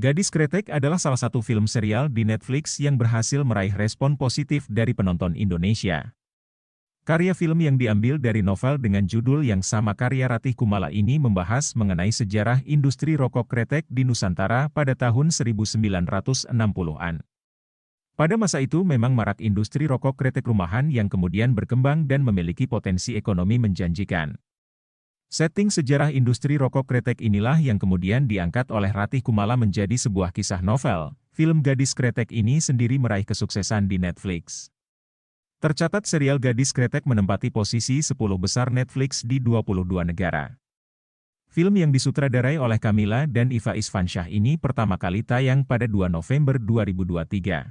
Gadis Kretek adalah salah satu film serial di Netflix yang berhasil meraih respon positif dari penonton Indonesia. Karya film yang diambil dari novel dengan judul yang sama karya Ratih Kumala ini membahas mengenai sejarah industri rokok kretek di Nusantara pada tahun 1960-an. Pada masa itu memang marak industri rokok kretek rumahan yang kemudian berkembang dan memiliki potensi ekonomi menjanjikan. Setting sejarah industri rokok kretek inilah yang kemudian diangkat oleh Ratih Kumala menjadi sebuah kisah novel. Film Gadis Kretek ini sendiri meraih kesuksesan di Netflix. Tercatat serial Gadis Kretek menempati posisi 10 besar Netflix di 22 negara. Film yang disutradarai oleh Kamila dan Iva Isfansyah ini pertama kali tayang pada 2 November 2023.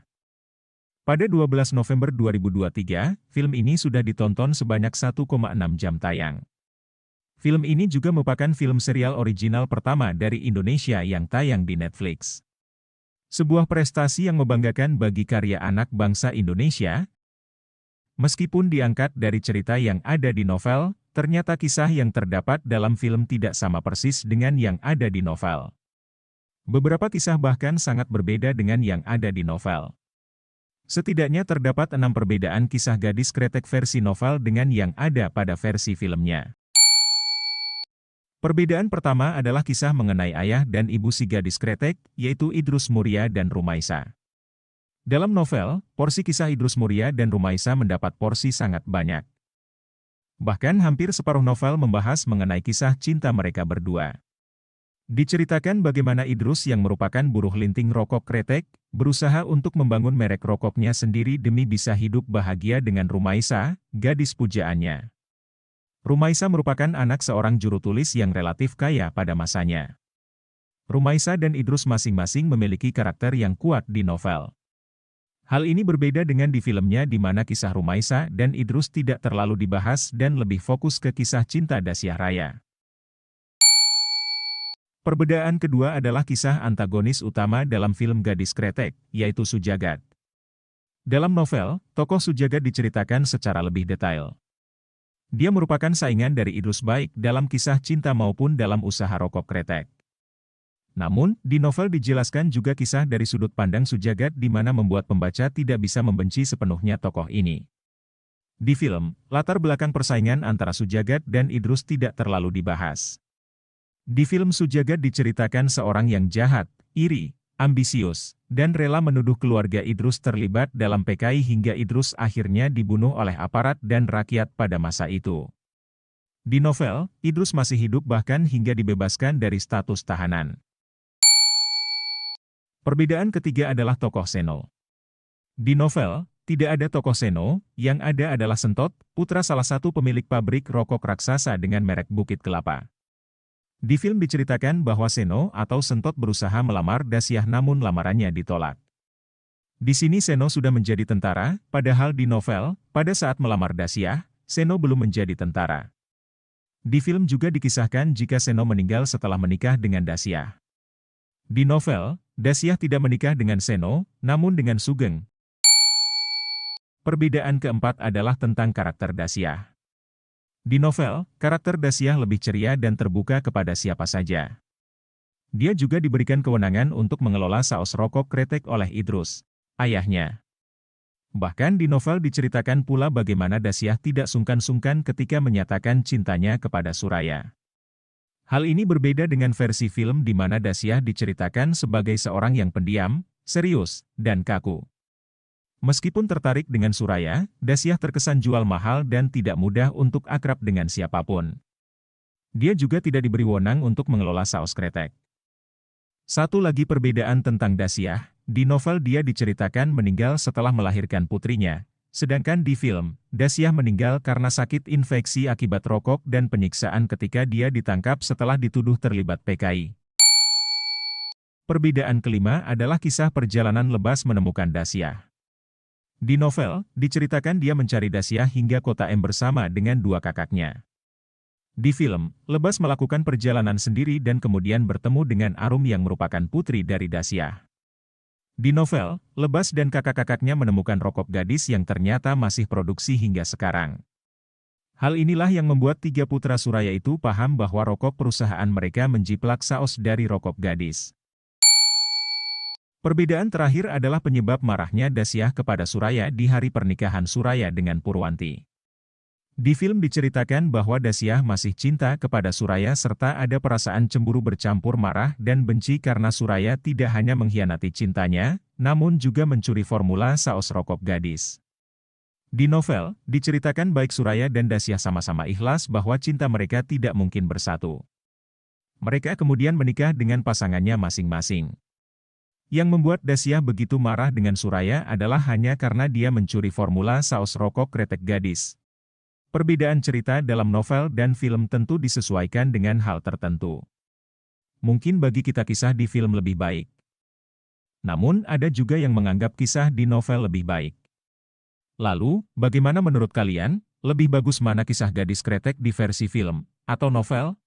Pada 12 November 2023, film ini sudah ditonton sebanyak 1,6 jam tayang. Film ini juga merupakan film serial original pertama dari Indonesia yang tayang di Netflix. Sebuah prestasi yang membanggakan bagi karya anak bangsa Indonesia. Meskipun diangkat dari cerita yang ada di novel, ternyata kisah yang terdapat dalam film tidak sama persis dengan yang ada di novel. Beberapa kisah bahkan sangat berbeda dengan yang ada di novel. Setidaknya terdapat 6 perbedaan kisah Gadis Kretek versi novel dengan yang ada pada versi filmnya. Perbedaan pertama adalah kisah mengenai ayah dan ibu si Gadis Kretek, yaitu Idrus Muria dan Rumaisa. Dalam novel, porsi kisah Idrus Muria dan Rumaisa mendapat porsi sangat banyak. Bahkan hampir separuh novel membahas mengenai kisah cinta mereka berdua. Diceritakan bagaimana Idrus yang merupakan buruh linting rokok kretek, berusaha untuk membangun merek rokoknya sendiri demi bisa hidup bahagia dengan Rumaisa, gadis pujaannya. Rumaisa merupakan anak seorang juru tulis yang relatif kaya pada masanya. Rumaisa dan Idrus masing-masing memiliki karakter yang kuat di novel. Hal ini berbeda dengan di filmnya di mana kisah Rumaisa dan Idrus tidak terlalu dibahas dan lebih fokus ke kisah cinta Dasyah Raya. Perbedaan kedua adalah kisah antagonis utama dalam film Gadis Kretek, yaitu Sujagat. Dalam novel, tokoh Sujagat diceritakan secara lebih detail. Dia merupakan saingan dari Idrus baik dalam kisah cinta maupun dalam usaha rokok kretek. Namun, di novel dijelaskan juga kisah dari sudut pandang Sujagat di mana membuat pembaca tidak bisa membenci sepenuhnya tokoh ini. Di film, latar belakang persaingan antara Sujagat dan Idrus tidak terlalu dibahas. Di film Sujagat diceritakan seorang yang jahat, iri, ambisius, dan rela menuduh keluarga Idrus terlibat dalam PKI hingga Idrus akhirnya dibunuh oleh aparat dan rakyat pada masa itu. Di novel, Idrus masih hidup bahkan hingga dibebaskan dari status tahanan. Perbedaan ketiga adalah tokoh Seno. Di novel, tidak ada tokoh Seno, yang ada adalah Sentot, putra salah satu pemilik pabrik rokok raksasa dengan merek Bukit Kelapa. Di film diceritakan bahwa Seno atau Sentot berusaha melamar Dasyah namun lamarannya ditolak. Di sini Seno sudah menjadi tentara, padahal di novel, pada saat melamar Dasyah, Seno belum menjadi tentara. Di film juga dikisahkan jika Seno meninggal setelah menikah dengan Dasyah. Di novel, Dasyah tidak menikah dengan Seno, namun dengan Sugeng. Perbedaan keempat adalah tentang karakter Dasyah. Di novel, karakter Dasyah lebih ceria dan terbuka kepada siapa saja. Dia juga diberikan kewenangan untuk mengelola saus rokok kretek oleh Idrus, ayahnya. Bahkan di novel diceritakan pula bagaimana Dasyah tidak sungkan-sungkan ketika menyatakan cintanya kepada Suraya. Hal ini berbeda dengan versi film di mana Dasyah diceritakan sebagai seorang yang pendiam, serius, dan kaku. Meskipun tertarik dengan Suraya, Dasyah terkesan jual mahal dan tidak mudah untuk akrab dengan siapapun. Dia juga tidak diberi wewenang untuk mengelola saus kretek. Satu lagi perbedaan tentang Dasyah, di novel dia diceritakan meninggal setelah melahirkan putrinya, sedangkan di film, Dasyah meninggal karena sakit infeksi akibat rokok dan penyiksaan ketika dia ditangkap setelah dituduh terlibat PKI. Perbedaan kelima adalah kisah perjalanan Lebas menemukan Dasyah. Di novel, diceritakan dia mencari Dasyah hingga kota M bersama dengan dua kakaknya. Di film, Lebas melakukan perjalanan sendiri dan kemudian bertemu dengan Arum yang merupakan putri dari Dasyah. Di novel, Lebas dan kakak-kakaknya menemukan rokok gadis yang ternyata masih produksi hingga sekarang. Hal inilah yang membuat tiga putra Suraya itu paham bahwa rokok perusahaan mereka menjiplak saus dari rokok gadis. Perbedaan terakhir adalah penyebab marahnya Dasyah kepada Suraya di hari pernikahan Suraya dengan Purwanti. Di film diceritakan bahwa Dasyah masih cinta kepada Suraya serta ada perasaan cemburu bercampur marah dan benci karena Suraya tidak hanya mengkhianati cintanya, namun juga mencuri formula saus rokok gadis. Di novel, diceritakan baik Suraya dan Dasyah sama-sama ikhlas bahwa cinta mereka tidak mungkin bersatu. Mereka kemudian menikah dengan pasangannya masing-masing. Yang membuat Dasyah begitu marah dengan Suraya adalah hanya karena dia mencuri formula saus rokok kretek gadis. Perbedaan cerita dalam novel dan film tentu disesuaikan dengan hal tertentu. Mungkin bagi kita kisah di film lebih baik. Namun ada juga yang menganggap kisah di novel lebih baik. Lalu, bagaimana menurut kalian? Lebih bagus mana kisah gadis kretek di versi film atau novel?